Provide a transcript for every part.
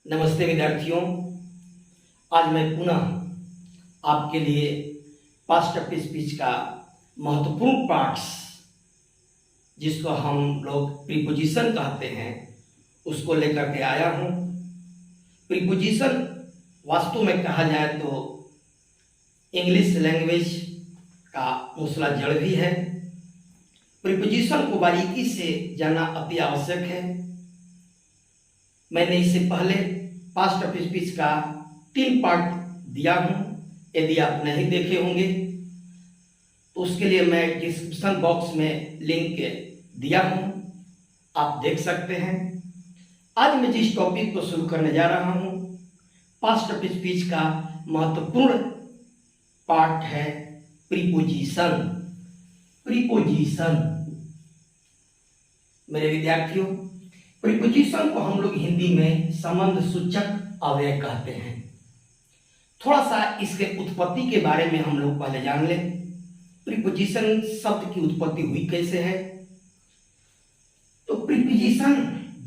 नमस्ते विद्यार्थियों। आज मैं पुनः आपके लिए पास्ट ऑफ स्पीच का महत्वपूर्ण पार्ट्स, जिसको हम लोग प्रीपोजिशन कहते हैं, उसको लेकर के आया हूँ। प्रीपोजिशन वास्तव में कहा जाए तो इंग्लिश लैंग्वेज का मूसला जड़ भी है। प्रीपोजिशन को बारीकी से जानना अति आवश्यक है। मैंने इससे पहले पास्ट ऑफ स्पीच का 3 पार्ट दिया हूँ। यदि आप नहीं देखे होंगे तो उसके लिए मैं डिस्क्रिप्शन बॉक्स में लिंक दिया हूँ, आप देख सकते हैं। आज मैं जिस टॉपिक को शुरू करने जा रहा हूँ, पास्ट ऑफ स्पीच का महत्वपूर्ण पार्ट है प्रीपोजिशन। प्रीपोजिशन मेरे विद्यार्थियों, प्रीपोजिशन को हम लोग हिंदी में संबंध सूचक अव्यय कहते हैं। थोड़ा सा इसके उत्पत्ति के बारे में हम लोग पहले जान लें। प्रीपोजिशन शब्द की उत्पत्ति हुई कैसे है? तो प्रीपोजिशन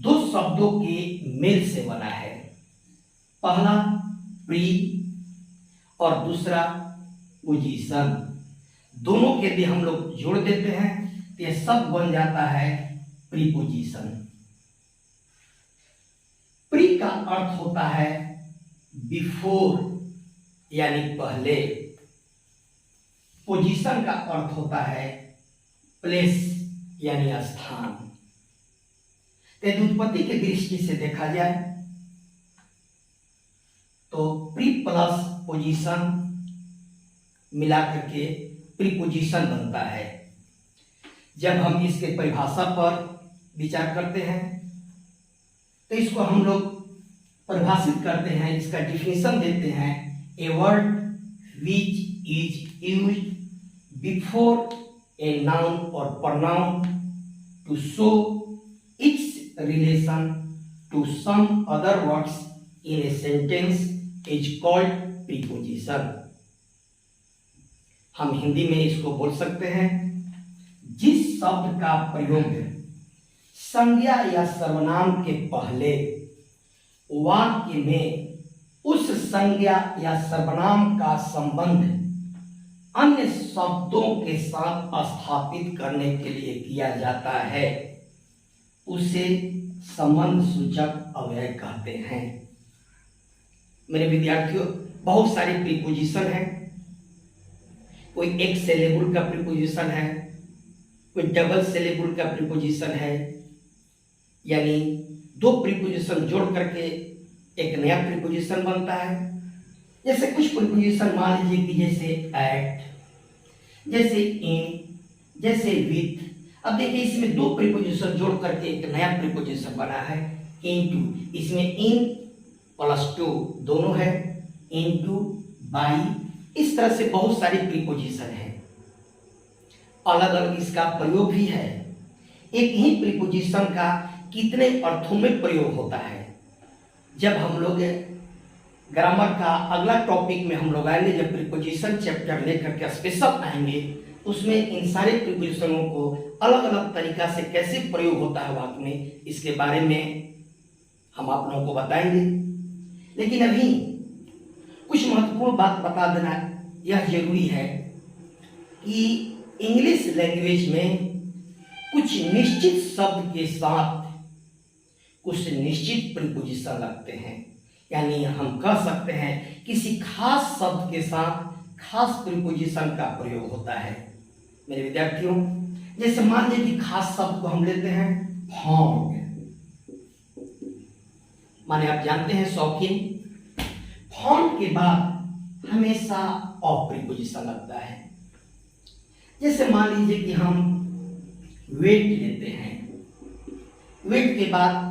2 शब्दों के मेल से बना है। पहला प्री और दूसरा पोजीशन। दोनों के यदि हम लोग जोड़ देते हैं तो यह शब्द बन जाता है प्रीपोजिशन। प्री का अर्थ होता है बिफोर यानी पहले। पोजीशन का अर्थ होता है प्लेस यानी स्थान। यदि उत्पत्ति की दृष्टि से देखा जाए तो प्री प्लस पोजीशन मिलाकर के प्रीपोजिशन बनता है। जब हम इसके परिभाषा पर विचार करते हैं तो इसको हम लोग परिभाषित करते हैं, इसका डिफिनेशन देते हैं। A word which is used before a noun और pronoun to show its relation to some other words in a sentence is called preposition. हम हिंदी में इसको बोल सकते हैं, जिस शब्द का प्रयोग संज्ञा या सर्वनाम के पहले वाक्य में उस संज्ञा या सर्वनाम का संबंध अन्य शब्दों के साथ स्थापित करने के लिए किया जाता है, उसे संबंध सूचक अव्यय कहते हैं। मेरे विद्यार्थियों, बहुत सारी प्रीपोजिशन हैं। कोई एक सिलेबल का प्रीपोजिशन है, कोई डबल सिलेबल का प्रीपोजिशन है, यानी 2 प्रीपोजिशन जोड़ करके एक नया प्रीपोजिशन बनता है। जैसे कुछ प्रीपोजिशन मान लीजिए कि जैसे एट, जैसे इन, जैसे विथ। अब देखिए इसमें 2 प्रीपोजिशन जोड़ करके एक नया प्रीपोजिशन बना है इनटू। इसमें इन प्लस 2 दोनों है, इनटू, बाई। इस तरह से बहुत सारी प्रीपोजिशन है, अलग अलग इसका प्रयोग भी है। एक ही प्रीपोजिशन का कितने अर्थों में प्रयोग होता है। जब हम लोग ग्रामर का अगला टॉपिक में हम लोग आएंगे, जब प्रीपोजिशन चैप्टर लेकर के स्पेशल आएंगे, उसमें इन सारे प्रीपोजिशनों को अलग अलग तरीका से कैसे प्रयोग होता है वाक्य में, इसके बारे में हम आप लोगों को बताएंगे। लेकिन अभी कुछ महत्वपूर्ण बात बता देना यह जरूरी है कि इंग्लिश लैंग्वेज में कुछ निश्चित शब्द के साथ कुछ निश्चित प्रीपोजिशन लगते हैं। यानी हम कह सकते हैं किसी खास शब्द के साथ खास प्रीपोजिशन का प्रयोग होता है। मेरे विद्यार्थियों, जैसे मान लीजिए कि खास शब्द को हम लेते हैं फॉन्ड, माने आप जानते हैं शौकीन। फॉन्ड के बाद हमेशा ऑफ प्रीपोजिशन लगता है। जैसे मान लीजिए कि हम वेट लेते हैं, वेट के बाद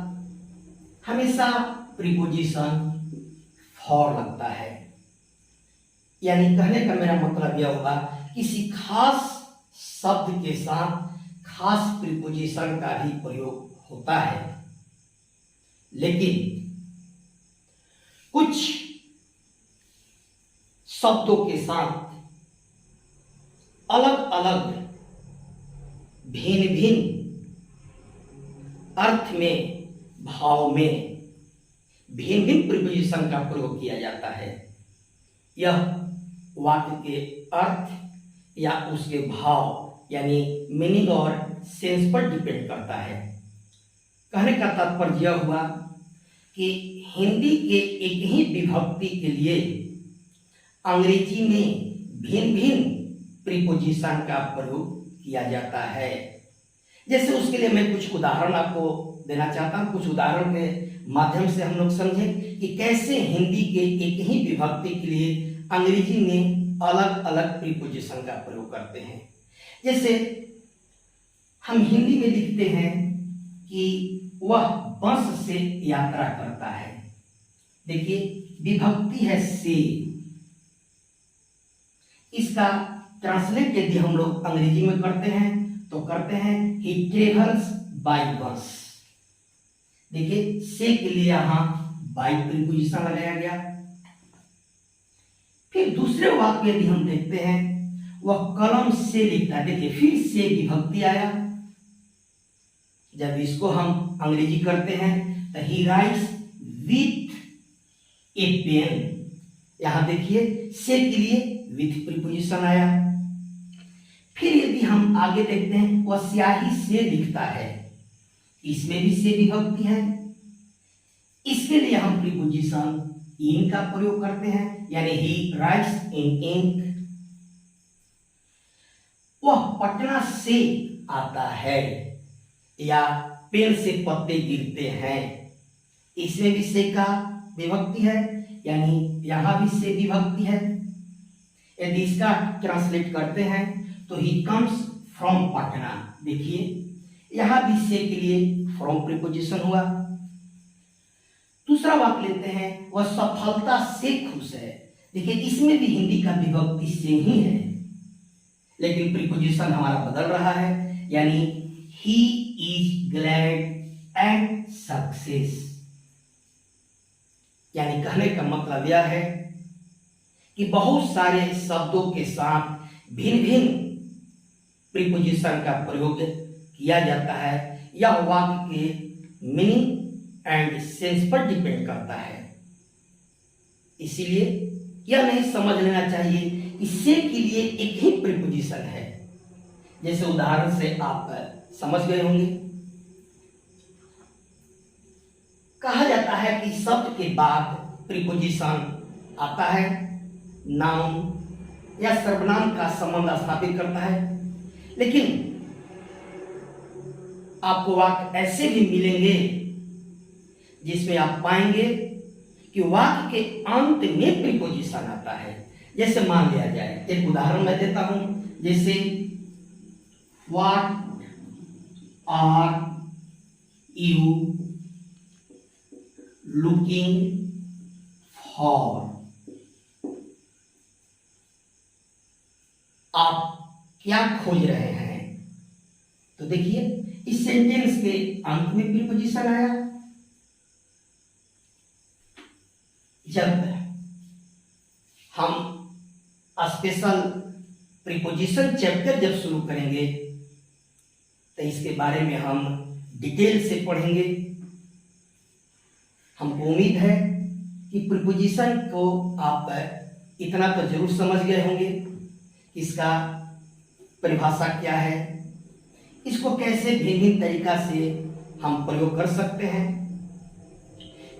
हमेशा प्रीपोजिशन फॉर लगता है। यानी कहने का मेरा मतलब यह होगा, किसी खास शब्द के साथ खास प्रीपोजिशन का भी प्रयोग होता है। लेकिन कुछ शब्दों के साथ अलग अलग भिन्न भिन्न अर्थ में, भाव में भिन्न भिन्न प्रीपोजिशन का प्रयोग किया जाता है। यह वाक्य के अर्थ या उसके भाव यानी मीनिंग और सेंस पर डिपेंड करता है। कहने का तात्पर्य यह हुआ कि हिंदी के एक ही विभक्ति के लिए अंग्रेजी में भिन्न भिन्न प्रीपोजिशन का प्रयोग किया जाता है। जैसे उसके लिए मैं कुछ उदाहरण आपको देना चाहता हूँ। कुछ उदाहरण के माध्यम से हम लोग समझें कि कैसे हिंदी के एक ही विभक्ति के लिए अंग्रेजी में अलग अलग प्रीपोजिशन का प्रयोग करते हैं। जैसे हम हिंदी में लिखते हैं कि वह बस से यात्रा करता है। देखिए विभक्ति है से। इसका ट्रांसलेट यदि हम लोग अंग्रेजी में करते हैं तो करते हैं ही ट्रेवल्स बाय बस। देखिए से के लिए यहां बाय प्रीपोजिशन लगाया गया। फिर दूसरे वाक्य यदि हम देखते हैं वह कलम से लिखता है। देखिए फिर से विभक्ति आया। जब इसको हम अंग्रेजी करते हैं तो he writes with a pen. यहां देखिए से के लिए विथ प्रीपोजिशन आया। फिर यदि हम आगे देखते हैं वह स्याही से लिखता है। इसमें भी से विभक्ति है। इसके लिए हम प्रीपोजिशन इन का प्रयोग करते हैं यानी ही राइट्स इन इंक। वह पटना से आता है या पेन से पत्ते गिरते हैं। इसमें भी से का विभक्ति है यानी यहां भी से विभक्ति है। यदि इसका ट्रांसलेट करते हैं तो ही कम्स फ्रॉम पटना। देखिए यहां भी से के लिए फ्रॉम प्रीपोजिशन हुआ। दूसरा वाक्य लेते हैं वह सफलता से खुश है। देखिए इसमें भी हिंदी का विभक्ति से ही है लेकिन प्रीपोजिशन हमारा बदल रहा है यानी he is glad and success. यानी कहने का मतलब यह है कि बहुत सारे शब्दों के साथ भिन्न भिन्न प्रीपोजिशन का प्रयोग किया जाता है। यह वाक्य के मीनिंग एंड सेंस पर डिपेंड करता है। इसीलिए यह नहीं समझ लेना चाहिए कि से के लिए एक ही प्रीपोजिशन है। जैसे उदाहरण से आप समझ गए होंगे। कहा जाता है कि शब्द के बाद प्रीपोजिशन आता है नाउन या सर्वनाम का संबंध स्थापित करता है। लेकिन आपको वाक्य ऐसे भी मिलेंगे जिसमें आप पाएंगे कि वाक्य के अंत में प्रीपोजिशन आता है। जैसे मान लिया जाए, एक उदाहरण मैं देता हूं। जैसे what are you looking for. आप क्या खोज रहे हैं। तो देखिए इस सेंटेंस के अंत में प्रीपोजिशन आया। जब हम स्पेशल प्रीपोजिशन चैप्टर जब शुरू करेंगे तो इसके बारे में हम डिटेल से पढ़ेंगे। हमको उम्मीद है कि प्रीपोजिशन को आप इतना तो जरूर समझ गए होंगे कि इसका परिभाषा क्या है, इसको कैसे भिन्न भिन्न तरीका से हम प्रयोग कर सकते हैं,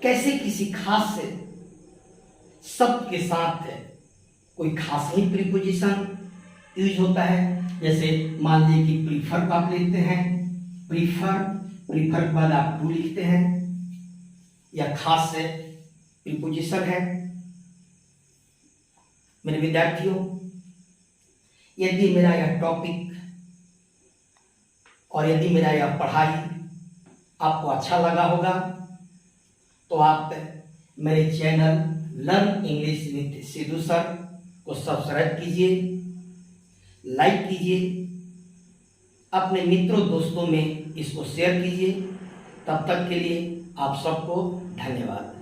कैसे किसी खास शब्द के साथ कोई खास ही प्रीपोजिशन यूज होता है। जैसे मान लीजिए कि प्रीफर को आप लिखते हैं, प्रीफर के बाद आप टू लिखते हैं, यह खास प्रीपोजिशन है। मेरे विद्यार्थियों, यदि मेरा यह टॉपिक और यदि मेरा यह पढ़ाई आपको अच्छा लगा होगा तो आप मेरे channel learn English with Sidhu sir को सब्सक्राइब कीजिए, लाइक कीजिए, अपने मित्रों दोस्तों में इसको शेयर कीजिए। तब तक के लिए आप सबको धन्यवाद।